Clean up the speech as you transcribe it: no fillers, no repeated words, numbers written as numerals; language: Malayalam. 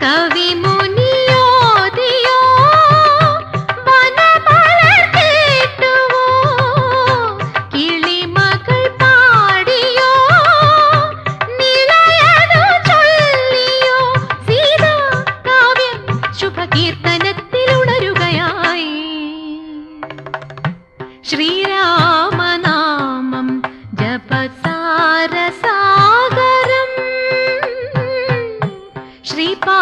കവിമുനിയോദിയോ വനമലർ കേട്ടുവോ കിളിമകൾ പാടിയോ നിളയതു ചൊല്ലിയോ സീതാ കാവ്യം ശുഭകീർത്തനത്തിലുണരുകയായി. ശ്രീരാമനാമം ജപസാരസാഗരം ശ്രീപാ